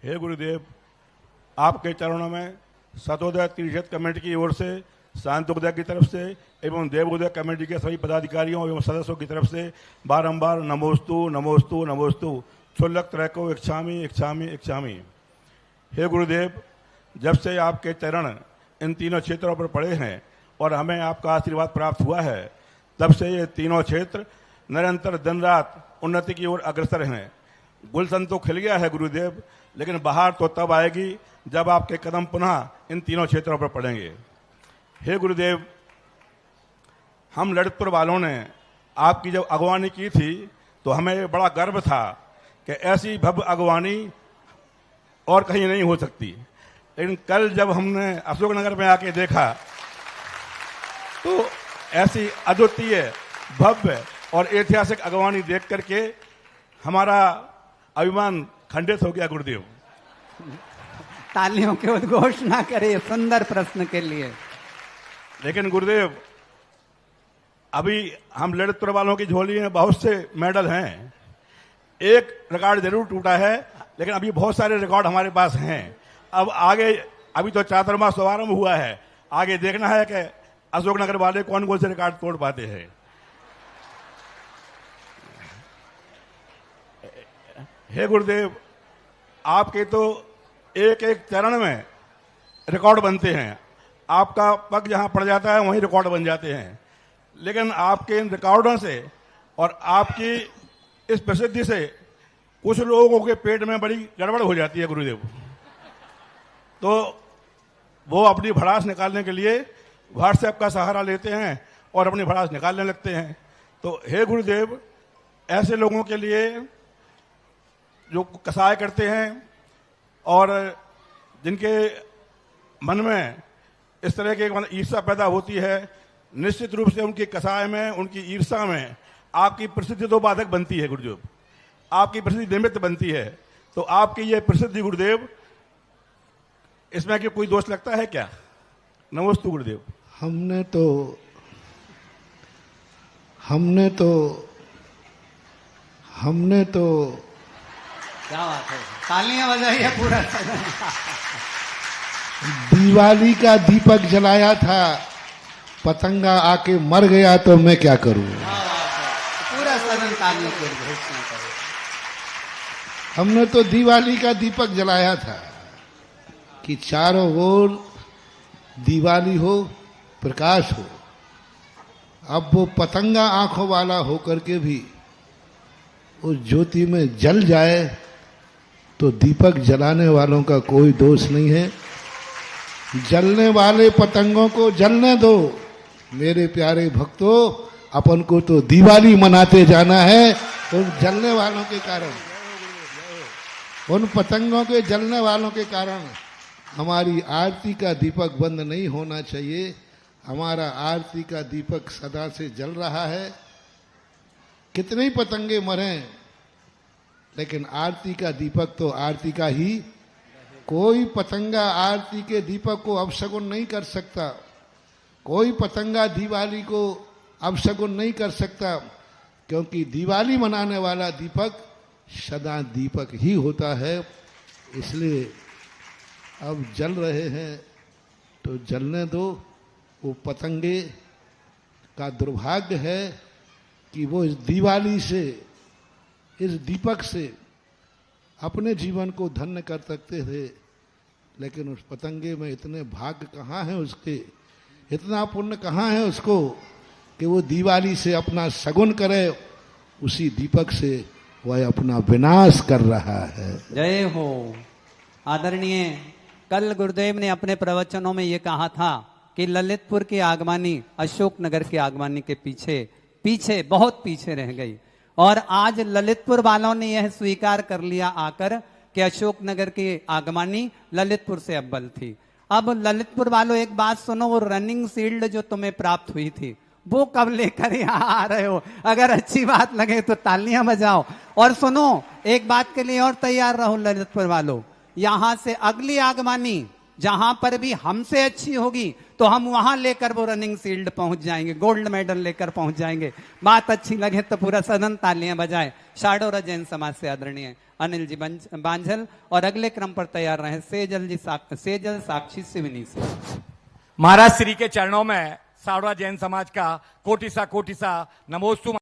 हे गुरुदेव, आपके चरणों में सतोदय तीर्थ कमेटी की ओर से, शांतोदय की तरफ से एवं देवोदय कमेटी के सभी पदाधिकारियों एवं सदस्यों की तरफ से बारंबार नमोस्तु नमोस्तु नमोस्तु क्षुल्लक त्रैको इच्छामि इच्छामि इच्छामि। हे गुरुदेव, जब से आपके चरण इन तीनों क्षेत्रों पर पड़े हैं और हमें आपका आशीर्वाद प्राप्त हुआ है, तब से ये तीनों क्षेत्र निरंतर दिन रात उन्नति की ओर अग्रसर हैं। गुलशन तो खिल गया है गुरुदेव, लेकिन बहार तो तब आएगी जब आपके कदम पुनः इन तीनों क्षेत्रों पर पड़ेंगे। हे गुरुदेव, हम ललितपुर वालों ने आपकी जब अगवानी की थी तो हमें बड़ा गर्व था कि ऐसी भव्य अगवानी और कहीं नहीं हो सकती। लेकिन कल जब हमने अशोकनगर में आके देखा तो ऐसी अद्वितीय भव्य और ऐतिहासिक अगवानी देख करके हमारा अभिमान खंडित हो गया गुरुदेव। तालियों के उद्घोष ना करे सुंदर प्रश्न के लिए। लेकिन गुरुदेव, अभी हम ललितपुर वालों की झोली में बहुत से मेडल हैं। एक रिकॉर्ड जरूर टूटा है, लेकिन अभी बहुत सारे रिकॉर्ड हमारे पास हैं। अब आगे, अभी तो चातुर्मा शुभारंभ हुआ है, आगे देखना है कि अशोकनगर वाले कौन कौन से रिकॉर्ड तोड़ पाते हैं। हे गुरुदेव, आपके तो एक एक चरण में रिकॉर्ड बनते हैं। आपका पग जहां पड़ जाता है वहीं रिकॉर्ड बन जाते हैं। लेकिन आपके इन रिकॉर्डों से और आपकी इस प्रसिद्धि से कुछ लोगों के पेट में बड़ी गड़बड़ हो जाती है गुरुदेव। तो वो अपनी भड़ास निकालने के लिए व्हाट्सएप का सहारा लेते हैं और अपनी भड़ास निकालने लगते हैं। तो हे गुरुदेव, ऐसे लोगों के लिए जो कसाय करते हैं और जिनके मन में इस तरह की ईर्ष्या पैदा होती है, निश्चित रूप से उनकी कसाय में, उनकी ईर्ष्या में आपकी प्रसिद्धि तो बाधक बनती है गुरुदेव, आपकी प्रसिद्धि निमित्त बनती है। तो आपकी ये प्रसिद्धि गुरुदेव, इसमें कि कोई दोष लगता है क्या? नमोस्तु गुरुदेव। हमने तो क्या बात है, तालियां बजाइए पूरा सदन। दिवाली का दीपक जलाया था, पतंगा आके मर गया तो मैं क्या करूं। पूरा सदन तालियों के घोषणा करे। हमने तो दिवाली का दीपक जलाया था कि चारों ओर दिवाली हो, प्रकाश हो। अब वो पतंगा आंखों वाला होकर के भी उस ज्योति में जल जाए तो दीपक जलाने वालों का कोई दोष नहीं है। जलने वाले पतंगों को जलने दो मेरे प्यारे भक्तों। अपन को तो दिवाली मनाते जाना है उन जलने वालों के कारण, उन पतंगों के जलने वालों के कारण। हमारी आरती का दीपक बंद नहीं होना चाहिए। हमारा आरती का दीपक सदा से जल रहा है। कितने ही पतंगे मरें, लेकिन आरती का दीपक तो आरती का ही। कोई पतंगा आरती के दीपक को अपशगुन नहीं कर सकता। कोई पतंगा दिवाली को अपशगुन नहीं कर सकता, क्योंकि दिवाली मनाने वाला दीपक सदा दीपक ही होता है। इसलिए अब जल रहे हैं तो जलने दो। वो पतंगे का दुर्भाग्य है कि वो इस दिवाली से, इस दीपक से अपने जीवन को धन्य कर सकते थे, लेकिन उस पतंगे में इतने भाग्य कहाँ है उसके, इतना पुण्य कहाँ है उसको कि वो दिवाली से अपना शगुन करे। उसी दीपक से वह अपना विनाश कर रहा है। जय हो। आदरणीय, कल गुरुदेव ने अपने प्रवचनों में ये कहा था कि ललितपुर की आगमनी अशोकनगर की आगमनी के पीछे बहुत पीछे रह गई। और आज ललितपुर वालों ने यह स्वीकार कर लिया आकर कि अशोकनगर की आगमनी ललितपुर से अव्वल थी। अब ललितपुर वालों एक बात सुनो, वो रनिंग शील्ड जो तुम्हें प्राप्त हुई थी वो कब लेकर यहाँ आ रहे हो? अगर अच्छी बात लगे तो तालियां बजाओ। और सुनो, एक बात के लिए और तैयार रहो ललितपुर वालों, यहां से अगली आगमनी जहां पर भी हमसे अच्छी होगी तो हम वहां लेकर वो रनिंग शील्ड पहुंच जाएंगे, गोल्ड मेडल लेकर पहुंच जाएंगे। बात अच्छी लगे तो पूरा सदन तालियां बजाए। शाडोरा जैन समाज से आदरणीय अनिल जी बांझल और अगले क्रम पर तैयार रहे सेजल साक्षी सिवनी से। महाराज श्री के चरणों में सावड़ा जैन समाज का कोटि सा नमोस्तु।